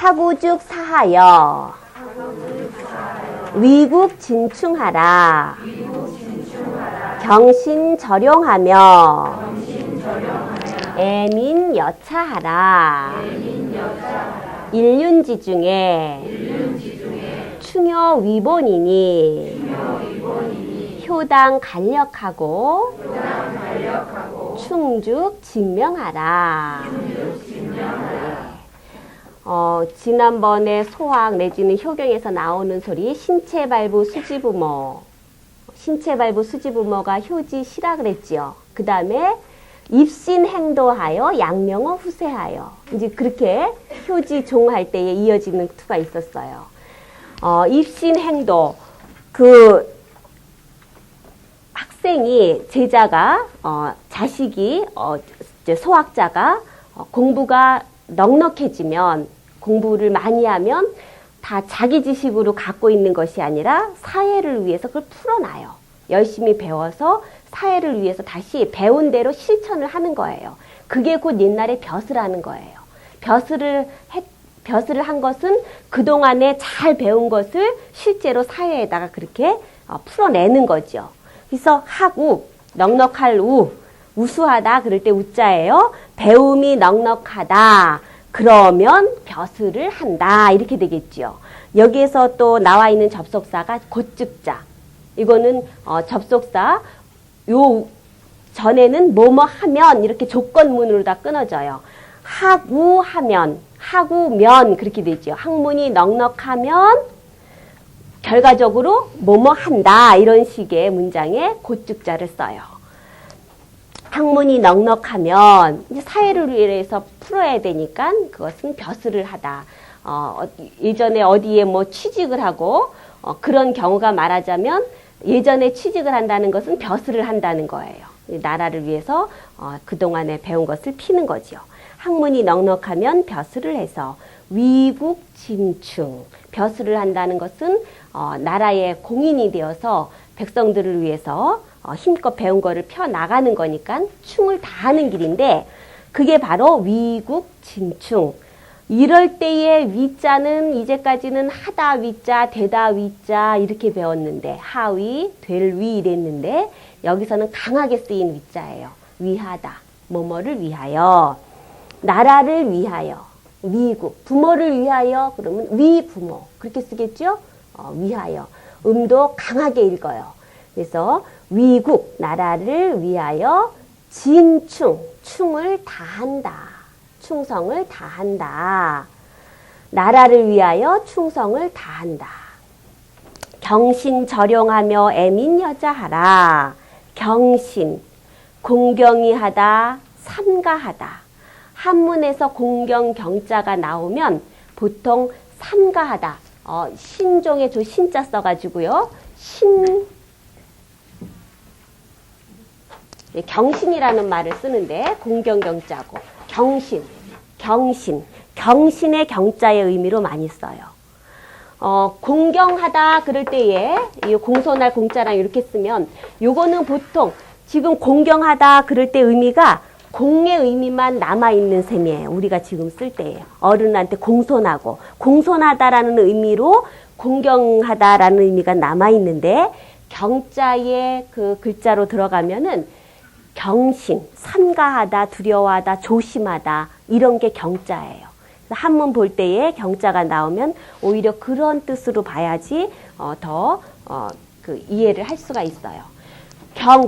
하구죽 사하여 위국 진충하라. 경신절용하며 애민 여차하라. 일륜지 중에 충효 위본이니 효당 간력하고 충죽 진명하라. 지난번에 소학 내지는 효경에서 나오는 소리 신체발부 수지부모, 신체발부 수지부모가 효지시라 그랬지요. 그 다음에 입신행도하여 양명어 후세하여, 이제 그렇게 효지 종할 때에 이어지는 투가 있었어요. 입신행도, 그 학생이, 제자가, 자식이, 이제 소학자가 공부가 넉넉해지면, 공부를 많이 하면 다 자기 지식으로 갖고 있는 것이 아니라 사회를 위해서 그걸 풀어놔요. 열심히 배워서 사회를 위해서 다시 배운 대로 실천을 하는 거예요. 그게 곧 옛날에 벼슬 하는 거예요. 벼슬을 한 것은 그동안에 잘 배운 것을 실제로 사회에다가 그렇게 풀어내는 거죠. 그래서 하구, 넉넉할 우수하다 그럴 때 우자예요. 배움이 넉넉하다. 그러면 벼슬을 한다. 이렇게 되겠죠. 여기에서 또 나와 있는 접속사가 곧즉자. 이거는 접속사 요 전에는 뭐뭐 하면 이렇게 조건문으로 다 끊어져요. 하구하면, 하구면 그렇게 되죠. 학문이 넉넉하면 결과적으로 뭐뭐 한다. 이런 식의 문장에 곧즉자를 써요. 학문이 넉넉하면 이제 사회를 위해서 풀어야 되니까 그것은 벼슬을 하다. 예전에 어디에 뭐 취직을 하고 그런 경우가 말하자면 예전에 취직을 한다는 것은 벼슬을 한다는 거예요. 나라를 위해서 그동안에 배운 것을 피는 거죠. 학문이 넉넉하면 벼슬을 해서 위국 진충. 벼슬을 한다는 것은 나라의 공인이 되어서 백성들을 위해서 힘껏 배운 거를 펴나가는 거니까 충을 다하는 길인데 그게 바로 위국 진충. 이럴 때의 위자는 이제까지는 하다 위자, 되다 위자 이렇게 배웠는데 하위, 될 위 이랬는데 여기서는 강하게 쓰인 위자예요. 위하다. 뭐뭐를 위하여. 나라를 위하여. 위국. 부모를 위하여 그러면 위부모. 그렇게 쓰겠죠? 위하여. 음도 강하게 읽어요. 그래서 위국, 나라를 위하여 진충, 충을 다한다. 충성을 다한다. 나라를 위하여 충성을 다한다. 경신절용하며 애민 여자하라. 경신, 공경이 하다, 삼가하다. 한문에서 공경 경자가 나오면 보통 삼가하다. 신종에 저 신자 써가지고요. 경신이라는 말을 쓰는데 공경경자고 경신의 경자의 의미로 많이 써요. 공경하다 그럴 때에 이 공손할 공자랑 이렇게 쓰면 요거는 보통 지금 공경하다 그럴 때 의미가 공의 의미만 남아있는 셈이에요. 우리가 지금 쓸 때예요. 어른한테 공손하고 공손하다라는 의미로 공경하다라는 의미가 남아있는데 경자의 그 글자로 들어가면은 경신, 삼가하다, 두려워하다, 조심하다 이런 게 경자예요. 한문 볼 때에 경자가 나오면 오히려 그런 뜻으로 봐야지 더 이해를 할 수가 있어요.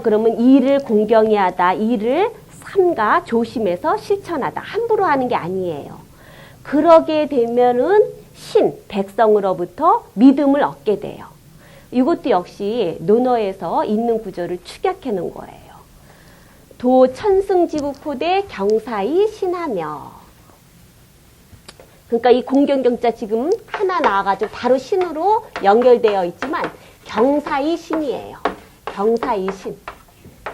그러면 이를 공경히 하다, 이를 삼가, 조심해서 실천하다. 함부로 하는 게 아니에요. 그러게 되면은 백성으로부터 믿음을 얻게 돼요. 이것도 역시 논어에서 있는 구조를 축약해 놓은 거예요. 도 천승지국호대 경사이 신하며. 그러니까 이 공경경자 지금 하나 나와가지고 바로 신으로 연결되어 있지만 경사이 신이에요. 경사이 신.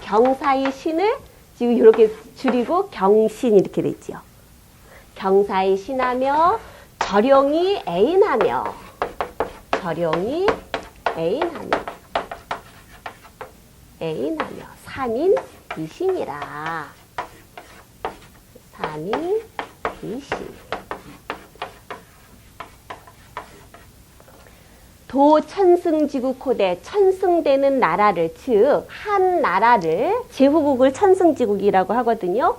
경사이 신을 지금 이렇게 줄이고 경신 이렇게 되지요. 경사이 신하며 절용이 애인하며. 절용이 애인하며. 애인하며. 삼인 이신이라. 삼인 이신. 도천승지국호대 천승되는 나라를 즉 한 나라를 제후국을 천승지국이라고 하거든요.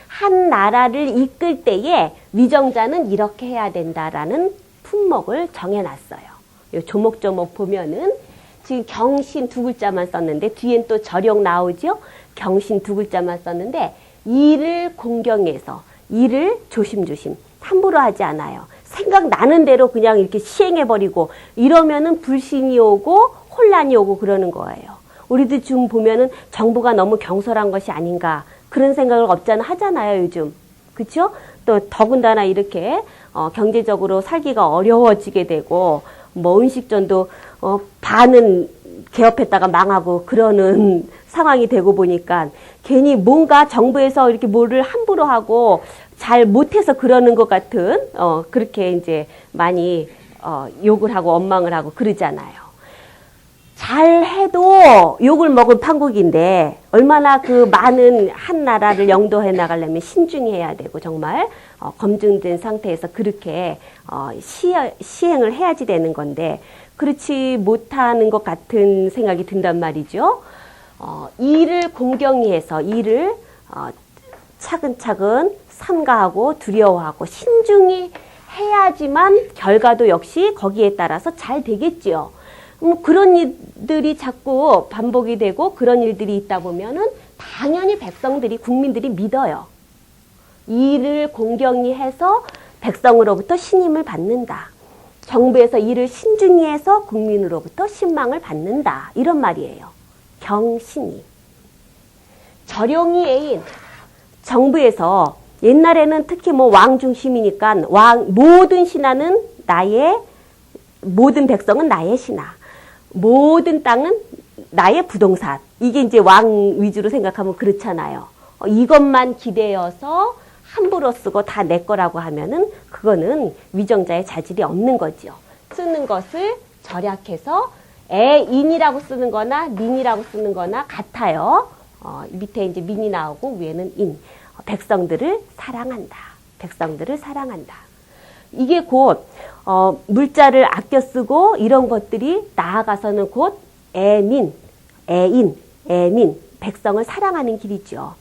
한 나라를 이끌 때에 위정자는 이렇게 해야 된다라는 품목을 정해놨어요. 요 조목조목 보면은 지금 경신 두 글자만 썼는데 뒤엔 또 절용 나오죠. 경신 두 글자만 썼는데 일을 공경해서 일을 조심조심 함부로 하지 않아요. 생각나는 대로 그냥 이렇게 시행해버리고 이러면은 불신이 오고 혼란이 오고 그러는 거예요. 우리도 지금 보면은 정부가 너무 경솔한 것이 아닌가 그런 생각을 없잖아 하잖아요 요즘. 그렇죠? 또 더군다나 이렇게 경제적으로 살기가 어려워지게 되고 뭐 음식점도 반은 개업했다가 망하고 그러는 상황이 되고 보니까 괜히 뭔가 정부에서 이렇게 뭐를 함부로 하고 잘 못해서 그러는 것 같은 그렇게 이제 많이 욕을 하고 원망을 하고 그러잖아요. 잘해도 욕을 먹을 판국인데 얼마나 그 많은 한 나라를 영도해 나가려면 신중해야 되고 정말 검증된 상태에서 그렇게 시행을 해야지 되는 건데 그렇지 못하는 것 같은 생각이 든단 말이죠. 일을 공경히 해서 일을 차근차근 삼가하고 두려워하고 신중히 해야지만 결과도 역시 거기에 따라서 잘 되겠지요. 그런 일들이 자꾸 반복이 되고 그런 일들이 있다 보면은 당연히 백성들이 국민들이 믿어요. 일을 공경히 해서 백성으로부터 신임을 받는다. 정부에서 일을 신중히 해서 국민으로부터 신망을 받는다. 이런 말이에요. 경신이. 절용이 애인. 정부에서 옛날에는 특히 뭐 왕 중심이니까 모든 신하는 모든 백성은 나의 신하. 모든 땅은 나의 부동산. 이게 이제 왕 위주로 생각하면 그렇잖아요. 이것만 기대어서 함부로 쓰고 다 내 거라고 하면은 그거는 위정자의 자질이 없는 거죠. 쓰는 것을 절약해서 애인이라고 쓰는 거나 민이라고 쓰는 거나 같아요. 밑에 이제 민이 나오고 위에는 인. 백성들을 사랑한다. 백성들을 사랑한다. 이게 곧 물자를 아껴 쓰고 이런 것들이 나아가서는 곧 애민, 백성을 사랑하는 길이죠.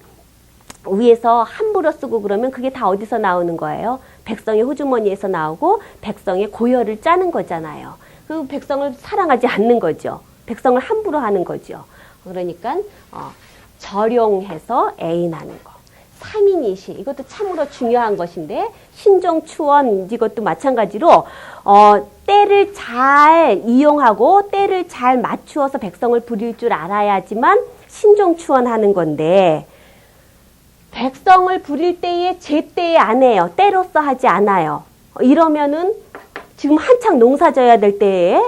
위에서 함부로 쓰고 그러면 그게 다 어디서 나오는 거예요? 백성의 호주머니에서 나오고 백성의 고열을 짜는 거잖아요. 그 백성을 사랑하지 않는 거죠. 백성을 함부로 하는 거죠. 그러니까 절용해서 애인하는 거. 삼인이시 이것도 참으로 중요한 것인데 신종추원 이것도 마찬가지로 때를 잘 이용하고 때를 잘 맞추어서 백성을 부릴 줄 알아야지만 신종추원하는 건데 백성을 부릴 때에 제때에 안 해요. 때로써 하지 않아요. 이러면은 지금 한창 농사 져야 될 때에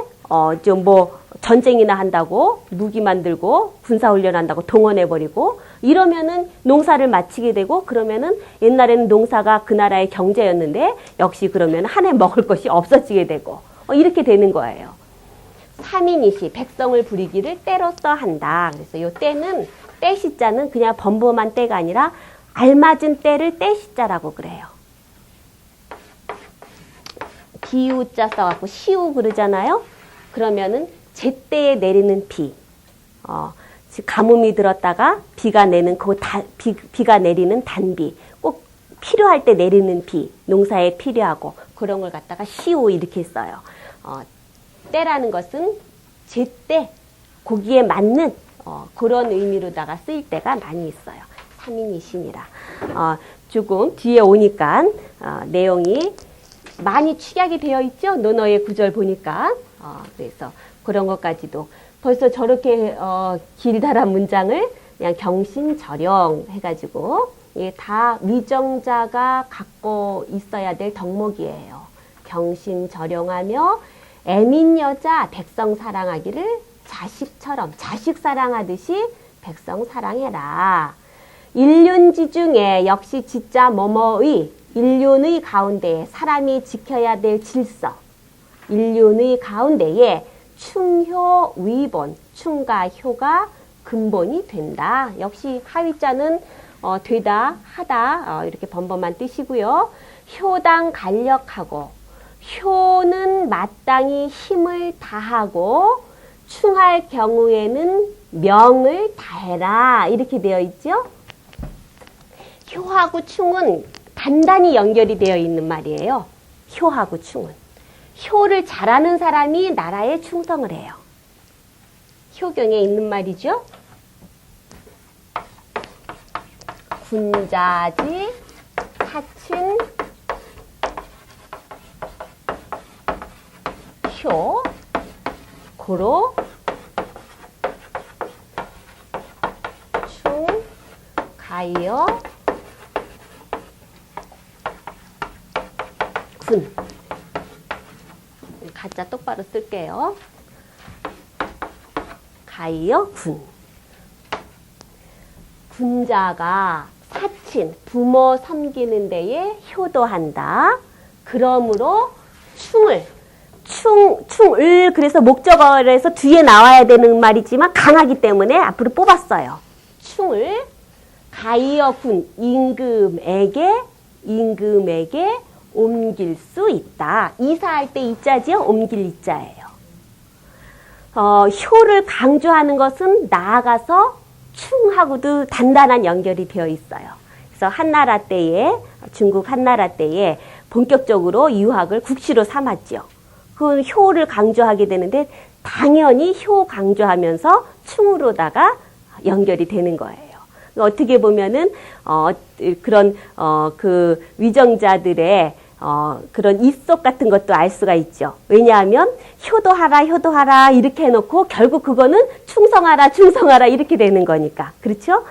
좀 뭐 전쟁이나 한다고 무기 만들고 군사훈련 한다고 동원해버리고 이러면은 농사를 마치게 되고 그러면은 옛날에는 농사가 그 나라의 경제였는데 역시 그러면 한 해 먹을 것이 없어지게 되고 이렇게 되는 거예요. 삼인이시 백성을 부리기를 때로써 한다. 그래서 이 때는 때시자는 그냥 범범한 때가 아니라 알맞은 때를 때시자라고 그래요. 기우자 써갖고 시우 그러잖아요. 그러면은 제때에 내리는 비, 가뭄이 들었다가 비가 내는 비가 내리는 단비, 꼭 필요할 때 내리는 비, 농사에 필요하고 그런 걸 갖다가 시우 이렇게 써요. 때라는 것은 제때 거기에 맞는 그런 의미로다가 쓰일 때가 많이 있어요. 삼인이신이라. 조금 뒤에 오니까 내용이 많이 축약이 되어 있죠. 논어의 구절 보니까. 그래서 그런 것까지도 벌써 저렇게 길다란 문장을 그냥 경신절용 해가지고 이게 다 위정자가 갖고 있어야 될 덕목이에요. 경신절용하며 애민 여자 백성 사랑하기를 자식처럼 자식 사랑하듯이 백성 사랑해라. 일륜지 중에 역시 지자 뭐뭐의 일륜의 가운데 사람이 지켜야 될 질서 일륜의 가운데에 충효 위본, 충과 효가 근본이 된다. 역시 하위자는 되다, 하다 이렇게 범범한 뜻이고요. 효당 간력하고 효는 마땅히 힘을 다하고 충할 경우에는 명을 다해라. 이렇게 되어 있죠. 효하고 충은 단단히 연결이 되어 있는 말이에요. 효하고 충은. 효를 잘하는 사람이 나라에 충성을 해요. 효경에 있는 말이죠. 군자지 사친 효 고로 충 가이어 군. 가짜 똑바로 쓸게요. 가이어 군. 군자가 사친, 부모 섬기는 데에 효도한다. 그러므로 충을 그래서 목적어에서 뒤에 나와야 되는 말이지만 강하기 때문에 앞으로 뽑았어요. 충을 가이어 군 임금에게 옮길 수 있다. 이사할 때 이자지요. 옮길 이자예요. 효를 강조하는 것은 나아가서 충하고도 단단한 연결이 되어 있어요. 그래서 한나라 때에 중국 한나라 때에 본격적으로 유학을 국시로 삼았죠. 그 효를 강조하게 되는데 당연히 효 강조하면서 충으로다가 연결이 되는 거예요. 어떻게 보면은 그런 그 위정자들의 그런 입속 같은 것도 알 수가 있죠. 왜냐하면 효도하라 이렇게 해놓고 결국 그거는 충성하라 이렇게 되는 거니까. 그렇죠?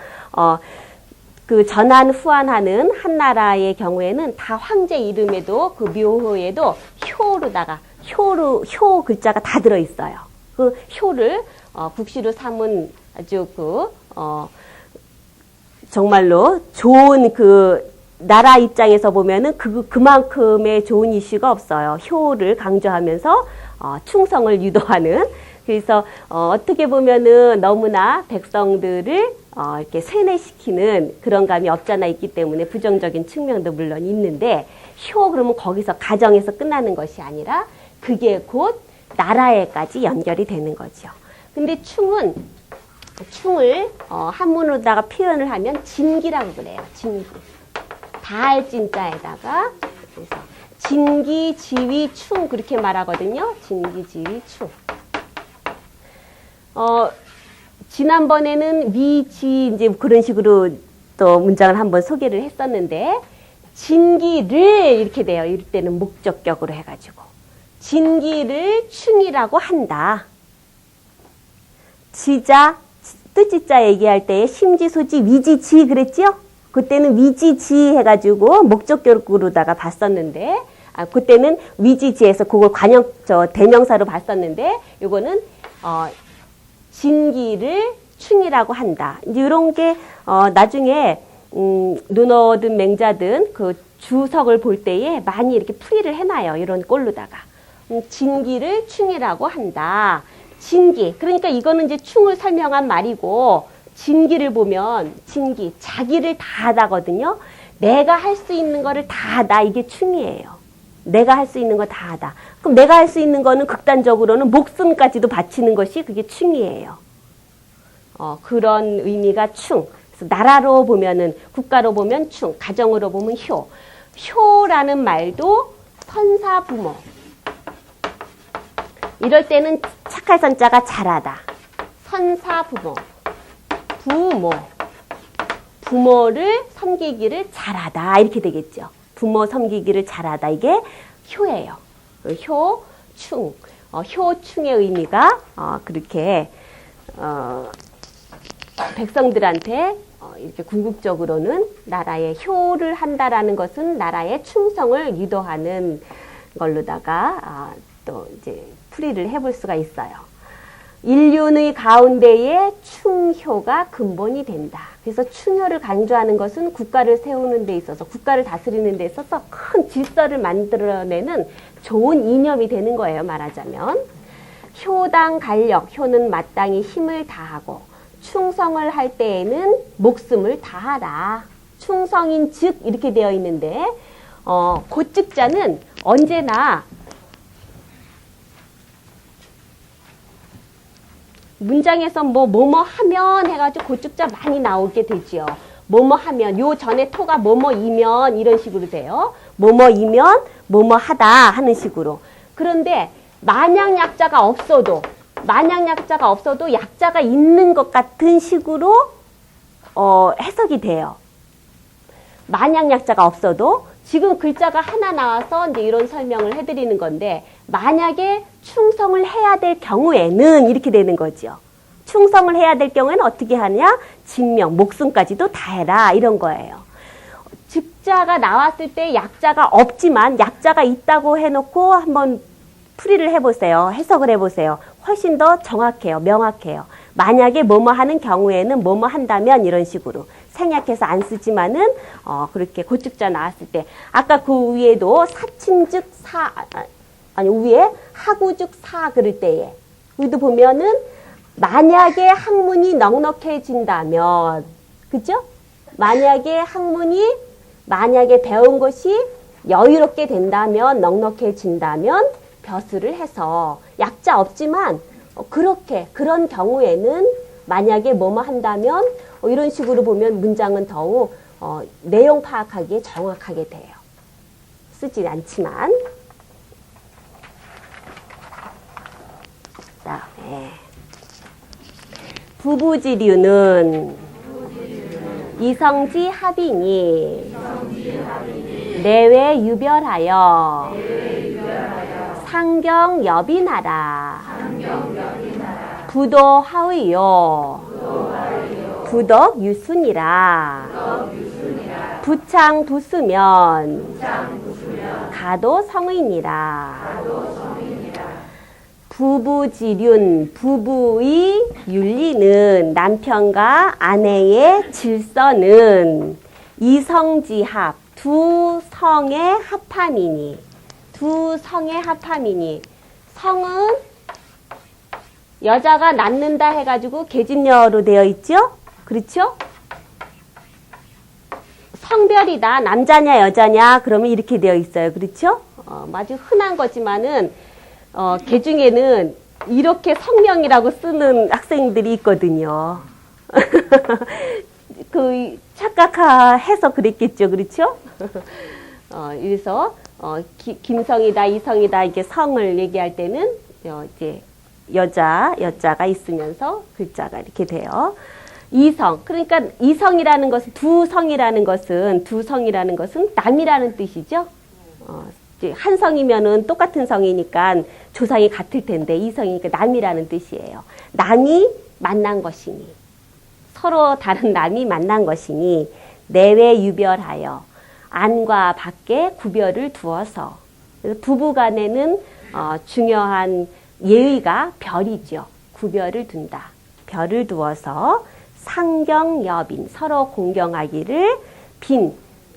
그 전환 후환하는 한나라의 경우에는 다 황제 이름에도 그 묘호에도 효로다가 효 글자가 다 들어있어요. 그 효를 국시로 삼은 아주 정말로 좋은 그 나라 입장에서 보면은 그만큼의 좋은 이슈가 없어요. 효를 강조하면서 충성을 유도하는. 그래서 어떻게 보면은 너무나 백성들을 이렇게 세뇌시키는 그런 감이 없잖아 있기 때문에 부정적인 측면도 물론 있는데 효 그러면 거기서 가정에서 끝나는 것이 아니라 그게 곧 나라에까지 연결이 되는 거죠. 근데 충을 한문으로다가 표현을 하면 진기라고 그래요. 진기. 다할 진자에다가 그래서 진기, 지위, 충 그렇게 말하거든요. 진기, 지위, 충. 지난번에는 위지 이제 그런 식으로 또 문장을 한번 소개를 했었는데 진기를 이렇게 돼요. 이럴 때는 목적격으로 해가지고 진기를 충이라고 한다. 지자, 뜻지자 얘기할 때 심지, 소지, 위지, 지 그랬죠? 그때는 위지, 지 해가지고 목적격으로다가 봤었는데 그때는 위지, 지에서 그걸 대명사로 봤었는데 요거는 진기를 충이라고 한다. 이제 이런 게 나중에 눈어든 맹자든 그 주석을 볼 때에 많이 이렇게 풀이를 해놔요. 이런 꼴로다가 진기를 충이라고 한다. 진기. 그러니까 이거는 이제 충을 설명한 말이고 진기를 보면 진기 자기를 다하다거든요. 내가 할 수 있는 거를 다하다. 이게 충이에요. 내가 할 수 있는 거 다하다. 그럼 내가 할 수 있는 거는 극단적으로는 목숨까지도 바치는 것이 그게 충이에요. 그런 의미가 충. 그래서 나라로 보면은 국가로 보면 충, 가정으로 보면 효. 효라는 말도 선사 부모. 이럴 때는 착할 선자가 잘하다. 선사 부모. 부모를 섬기기를 잘하다. 이렇게 되겠죠. 부모 섬기기를 잘하다. 이게 효예요. 효, 충. 효충의 의미가 그렇게 백성들한테 이렇게 궁극적으로는 나라의 효를 한다라는 것은 나라의 충성을 유도하는 걸로다가 또 이제 풀이를 해볼 수가 있어요. 인륜의 가운데에 충효가 근본이 된다. 그래서 충효를 강조하는 것은 국가를 세우는 데 있어서 국가를 다스리는 데 있어서 큰 질서를 만들어내는 좋은 이념이 되는 거예요. 말하자면 효당 간력, 효는 마땅히 힘을 다하고 충성을 할 때에는 목숨을 다하라. 충성인 즉 이렇게 되어 있는데 고즉자는 언제나 문장에서 뭐뭐 하면 해가지고 고축자 많이 나오게 되지요. 뭐뭐 하면, 요 전에 토가 뭐뭐이면 이런 식으로 돼요. 뭐뭐이면 뭐뭐 하다 하는 식으로. 그런데 만약 약자가 없어도 약자가 있는 것 같은 식으로 해석이 돼요. 만약 약자가 없어도 지금 글자가 하나 나와서 이제 이런 설명을 해드리는 건데, 만약에 충성을 해야 될 경우에는 이렇게 되는 거죠. 충성을 해야 될 경우에는 어떻게 하냐? 직명, 목숨까지도 다 해라 이런 거예요. 즉자가 나왔을 때 약자가 없지만 약자가 있다고 해놓고 한번 풀이를 해보세요. 해석을 해보세요. 훨씬 더 정확해요. 명확해요. 만약에 뭐뭐 하는 경우에는 뭐뭐 한다면 이런 식으로 생략해서 안 쓰지만은 그렇게 고축자 나왔을 때 아까 그 위에도 사친즉 사 아니 위에 하구즉 사 그럴 때에 우리도 보면은 만약에 학문이 넉넉해진다면 그죠? 만약에 배운 것이 여유롭게 된다면 넉넉해진다면 벼슬을 해서 약자 없지만 그런 경우에는 만약에 뭐뭐 한다면 이런 식으로 보면 문장은 더욱 내용 파악하기에 정확하게 돼요. 쓰지 않지만. 그다음에 부부지류는 이성지 합이니 내외 유별하여 상경 여빈하라. 부도하의요. 부덕 유순이라. 부창 부수면 가도 성의니라. 부부지륜, 부부의 윤리는 남편과 아내의 질서는 이성지합, 두 성의 합함이니. 성은 여자가 낳는다 해가지고 계집녀로 되어 있죠? 그렇죠? 성별이다. 남자냐 여자냐 그러면 이렇게 되어 있어요. 그렇죠? 아주 흔한 거지만은 개 중에는 이렇게 성명이라고 쓰는 학생들이 있거든요. 착각해서 그랬겠죠. 그렇죠? 그래서 김성이다, 이성이다 이렇게 성을 얘기할 때는 이제 여자가 있으면서 글자가 이렇게 돼요. 이성. 그러니까 이성이라는 것은 두 성이라는 것은 남이라는 뜻이죠. 한 성이면은 똑같은 성이니까 조상이 같을 텐데 이성이니까 남이라는 뜻이에요. 남이 만난 것이니 서로 다른 남이 만난 것이니 내외 유별하여 안과 밖에 구별을 두어서 부부간에는 중요한 예의가 별이죠. 구별을 둔다. 별을 두어서 상경여빈 서로 공경하기를 빈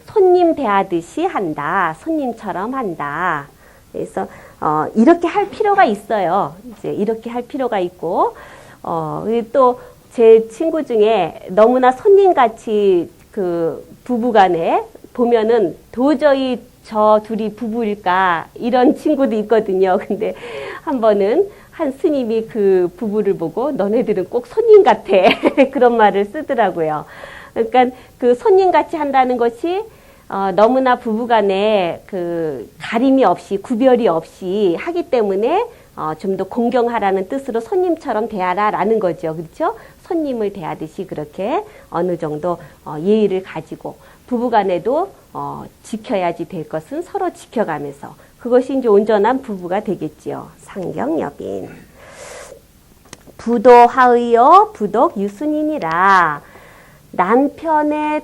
손님 대하듯이 한다. 손님처럼 한다. 그래서 이렇게 할 필요가 있어요. 이제 이렇게 할 필요가 있고 또 제 친구 중에 너무나 손님같이 그 부부간에 보면은 도저히 저 둘이 부부일까 이런 친구도 있거든요. 근데 한 번은 한 스님이 그 부부를 보고 너네들은 꼭 손님 같아 그런 말을 쓰더라고요. 그러니까 그 손님같이 한다는 것이 너무나 부부간에 그 가림이 없이 구별이 없이 하기 때문에 좀 더 공경하라는 뜻으로 손님처럼 대하라라는 거죠. 그렇죠? 손님을 대하듯이 그렇게 어느 정도 예의를 가지고 부부간에도 지켜야지 될 것은 서로 지켜가면서 그것이 이제 온전한 부부가 되겠지요. 상경여빈. 부도하의요 부덕 유순이니라. 남편의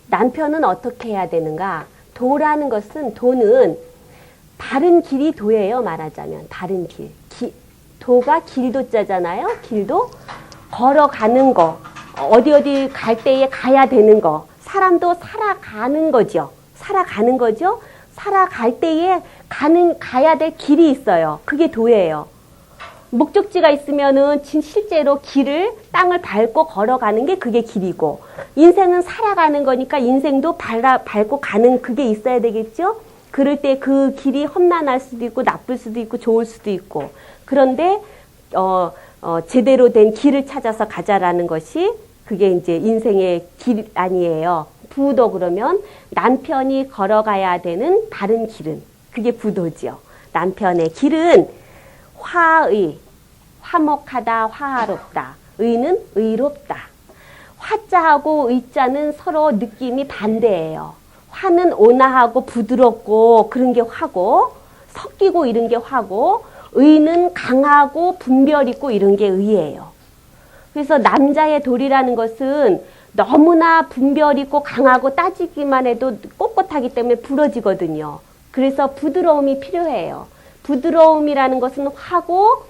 남편은 어떻게 해야 되는가? 도라는 것은 도는 다른 길이 도예요. 말하자면 다른 길. 도가 길도자잖아요. 길도 걸어가는 거. 어디 갈 때에 가야 되는 거. 사람도 살아가는 거죠. 살아갈 때에 가야 될 길이 있어요. 그게 도예요. 목적지가 있으면은 실제로 땅을 밟고 걸어가는 게 그게 길이고, 인생은 살아가는 거니까 인생도 밟고 가는 그게 있어야 되겠죠? 그럴 때 그 길이 험난할 수도 있고, 나쁠 수도 있고, 좋을 수도 있고. 그런데, 제대로 된 길을 찾아서 가자라는 것이 그게 이제 인생의 길 아니에요. 부도 그러면 남편이 걸어가야 되는 다른 길은 그게 부도지요. 남편의 길은 화의, 화목하다, 화하롭다. 의는 의롭다. 화자하고 의자는 서로 느낌이 반대예요. 화는 온화하고 부드럽고 그런 게 화고, 섞이고 이런 게 화고, 의는 강하고 분별 있고 이런 게 의예요. 그래서 남자의 도리라는 것은 너무나 분별 있고 강하고 따지기만 해도 꼿꼿하기 때문에 부러지거든요. 그래서 부드러움이 필요해요. 부드러움이라는 것은 화고,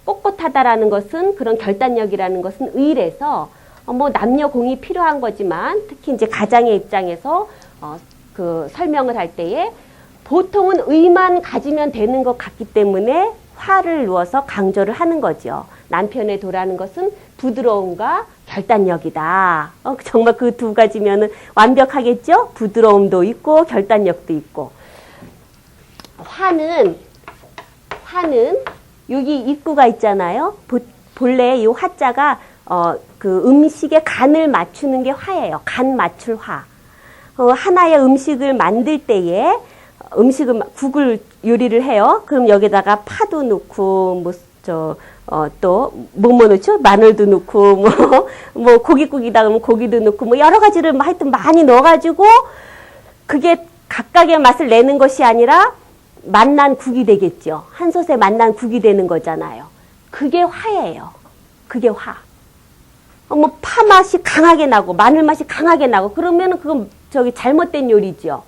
꼿꼿하다라는 것은 그런 결단력이라는 것은 의래서 뭐 남녀 공이 필요한 거지만 특히 이제 가장의 입장에서 그 설명을 할 때에 보통은 의만 가지면 되는 것 같기 때문에 화를 누어서 강조를 하는 거죠. 남편의 도라는 것은 부드러움과 결단력이다. 정말 그 두 가지면은 완벽하겠죠? 부드러움도 있고 결단력도 있고. 화는 여기 입구가 있잖아요. 본래 이 화자가 그 음식의 간을 맞추는 게 화예요. 간 맞출 화. 하나의 음식을 만들 때에 국을 요리를 해요. 그럼 여기다가 파도 넣고 또 뭐뭐 넣죠? 마늘도 넣고 뭐 고깃국이다 그러면 고기도 넣고 뭐 여러 가지를 하여튼 많이 넣어가지고 그게 각각의 맛을 내는 것이 아니라 맛난 국이 되겠죠. 한 솥에 맛난 국이 되는 거잖아요. 그게 화예요. 그게 화. 뭐 파 맛이 강하게 나고 마늘 맛이 강하게 나고 그러면은 그건 잘못된 요리죠.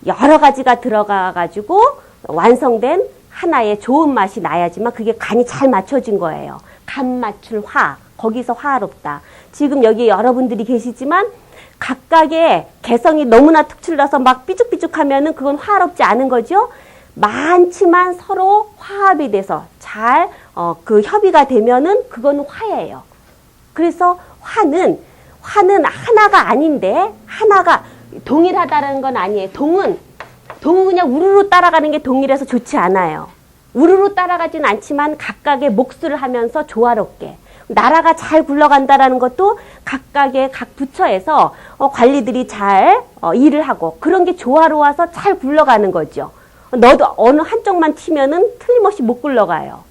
여러 가지가 들어가 가지고 완성된 하나의 좋은 맛이 나야지만 그게 간이 잘 맞춰진 거예요. 간 맞출 화. 거기서 화롭다. 지금 여기 여러분들이 계시지만 각각의 개성이 너무나 특출나서 막 삐죽삐죽하면은 그건 화롭지 않은 거죠. 많지만 서로 화합이 돼서 잘 그 협의가 되면은 그건 화예요. 그래서 화는 하나가 아닌데 하나가 동일하다는 건 아니에요. 동은 그냥 우르르 따라가는 게 동일해서 좋지 않아요. 우르르 따라가진 않지만 각각의 몫을 하면서 조화롭게 나라가 잘 굴러간다라는 것도 각각의 각 부처에서 관리들이 잘 일을 하고 그런 게 조화로워서 잘 굴러가는 거죠. 너도 어느 한쪽만 튀면은 틀림없이 못 굴러가요.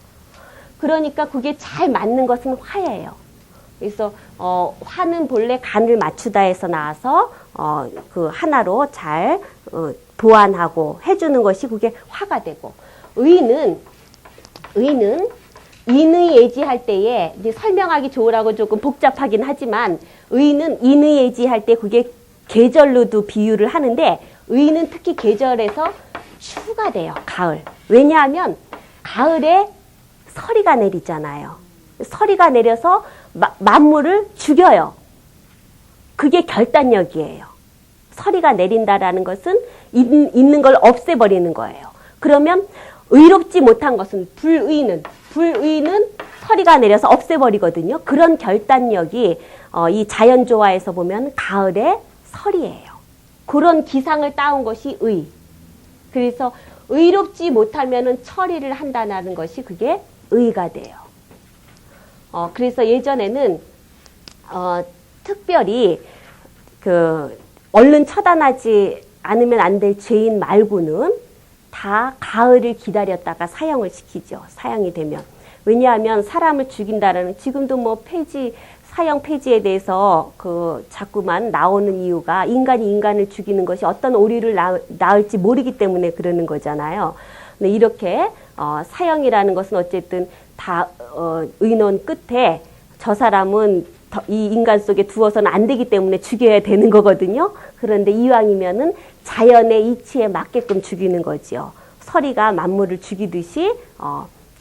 그러니까 그게 잘 맞는 것은 화예요. 그래서 화는 본래 간을 맞추다에서 나와서 그 하나로 잘 보완하고 해주는 것이 그게 화가 되고 의는 인의예지할 때에 이제 설명하기 좋으라고 조금 복잡하긴 하지만 의는 인의예지할 때 그게 계절로도 비유를 하는데 의는 특히 계절에서 추가 돼요. 가을. 왜냐하면 가을에 서리가 내리잖아요. 서리가 내려서 만물을 죽여요. 그게 결단력이에요. 서리가 내린다라는 것은 있는 걸 없애버리는 거예요. 그러면 의롭지 못한 것은 불의는 서리가 내려서 없애버리거든요. 그런 결단력이 이 자연조화에서 보면 가을의 설이에요. 그런 기상을 따온 것이 의. 그래서 의롭지 못하면은 처리를 한다는 것이 그게 의가 돼요. 그래서 예전에는 특별히 얼른 처단하지 않으면 안 될 죄인 말고는 다 가을을 기다렸다가 사형을 시키죠. 사형이 되면. 왜냐하면 사람을 죽인다라는 지금도 뭐 사형 폐지에 대해서 자꾸만 나오는 이유가 인간이 인간을 죽이는 것이 어떤 오류를 낳을지 모르기 때문에 그러는 거잖아요. 근데 이렇게 사형이라는 것은 어쨌든 다 의논 끝에 저 사람은 이 인간 속에 두어서는 안 되기 때문에 죽여야 되는 거거든요. 그런데 이왕이면은 자연의 이치에 맞게끔 죽이는 거지요. 서리가 만물을 죽이듯이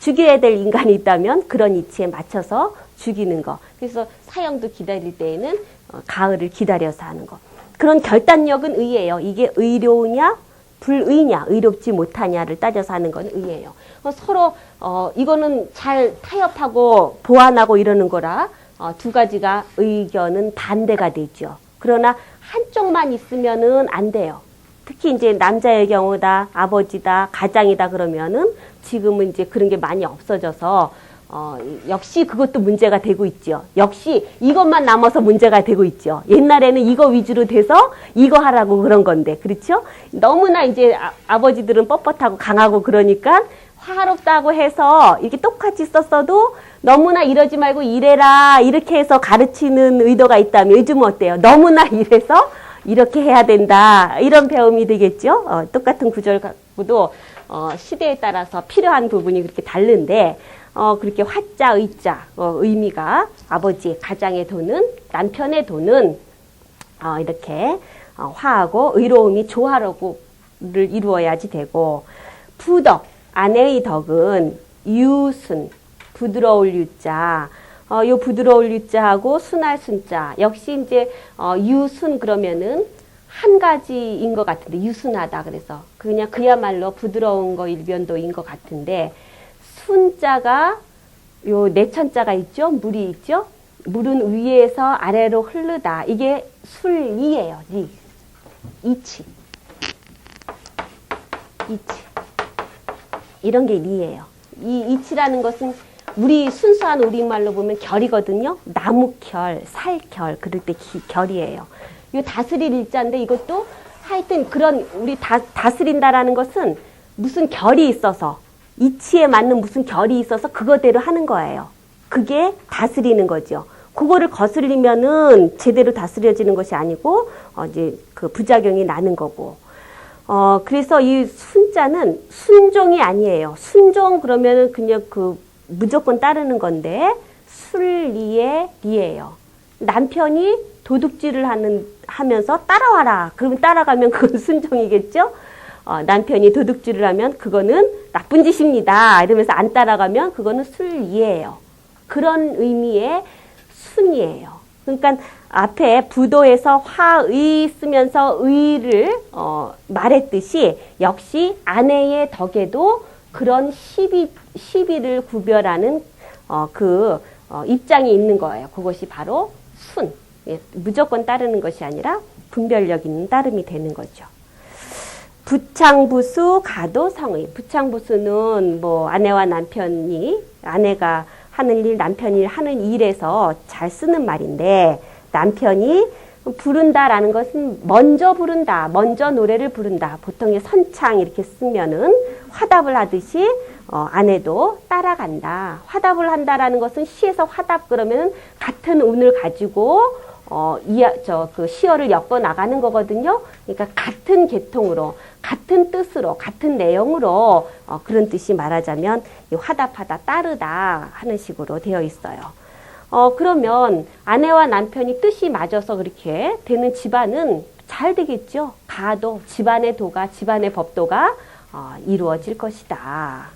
죽여야 될 인간이 있다면 그런 이치에 맞춰서 죽이는 거. 그래서 사형도 기다릴 때에는 가을을 기다려서 하는 거. 그런 결단력은 의예요. 이게 의로우냐 불의냐 의롭지 못하냐를 따져서 하는 건 의예요. 서로 이거는 잘 타협하고 보완하고 이러는 거라 두 가지가 의견은 반대가 되죠. 그러나 한쪽만 있으면은 안 돼요. 특히 이제 남자의 경우다, 아버지다, 가장이다 그러면은 지금은 이제 그런 게 많이 없어져서 역시 그것도 문제가 되고 있죠. 역시 이것만 남아서 문제가 되고 있죠. 옛날에는 이거 위주로 돼서 이거 하라고 그런 건데, 그렇죠? 너무나 이제 아버지들은 뻣뻣하고 강하고 그러니까 화롭다고 해서 이렇게 똑같이 썼어도 너무나 이러지 말고 이래라 이렇게 해서 가르치는 의도가 있다면 요즘은 어때요? 너무나 이래서 이렇게 해야 된다 이런 배움이 되겠죠. 똑같은 구절 갖고도 시대에 따라서 필요한 부분이 그렇게 다른데 그렇게 화자 의자 의미가 아버지 가장의 도는 남편의 도는 이렇게 화하고 의로움이 조화로를 이루어야지 되고 부덕 아내의 덕은 유순 부드러울 유자 요 부드러울 유자하고 순할 순자 역시 이제 유순 그러면은 한 가지인 것 같은데 유순하다 그래서 그냥 그야말로 부드러운 거 일변도인 것 같은데 순자가 요 내천자가 있죠 물이 있죠 물은 위에서 아래로 흐르다 이게 술이에요 리 이치 이런 게 리예요. 이 이치라는 것은 우리 순수한 우리말로 보면 결이거든요. 나무결, 살결 그럴 때 결이에요. 이 다스릴 일자인데 이것도 하여튼 그런 우리 다스린다라는 것은 무슨 결이 있어서 이치에 맞는 무슨 결이 있어서 그거대로 하는 거예요. 그게 다스리는 거죠. 그거를 거슬리면은 제대로 다스려지는 것이 아니고 이제 그 부작용이 나는 거고. 그래서 이 순자는 순종이 아니에요. 순종 그러면은 그냥 그 무조건 따르는 건데 순리의 리예요. 남편이 도둑질을 하면서 따라와라. 그러면 따라가면 그건 순종이겠죠? 남편이 도둑질을 하면 그거는 나쁜 짓입니다. 이러면서 안 따라가면 그거는 순리예요. 그런 의미의 순이에요. 그러니까 앞에 부도에서 화의 쓰면서 의를 말했듯이 역시 아내의 덕에도 그런 시비를 구별하는 입장이 있는 거예요. 그것이 바로 순. 예, 무조건 따르는 것이 아니라 분별력 있는 따름이 되는 거죠. 부창부수 가도성의. 부창부수는 뭐 아내와 남편이 아내가 하는 일, 남편이 하는 일에서 잘 쓰는 말인데 남편이 부른다라는 것은 먼저 부른다, 먼저 노래를 부른다. 보통 선창 이렇게 쓰면은 화답을 하듯이 아내도 따라간다. 화답을 한다라는 것은 시에서 화답 그러면 같은 운을 가지고 그 시어를 엮어 나가는 거거든요. 그러니까 같은 계통으로, 같은 뜻으로, 같은 내용으로 그런 뜻이 말하자면 화답하다, 따르다 하는 식으로 되어 있어요. 그러면 아내와 남편이 뜻이 맞아서 그렇게 되는 집안은 잘 되겠죠. 가도 집안의 도가, 집안의 법도가 이루어질 것이다.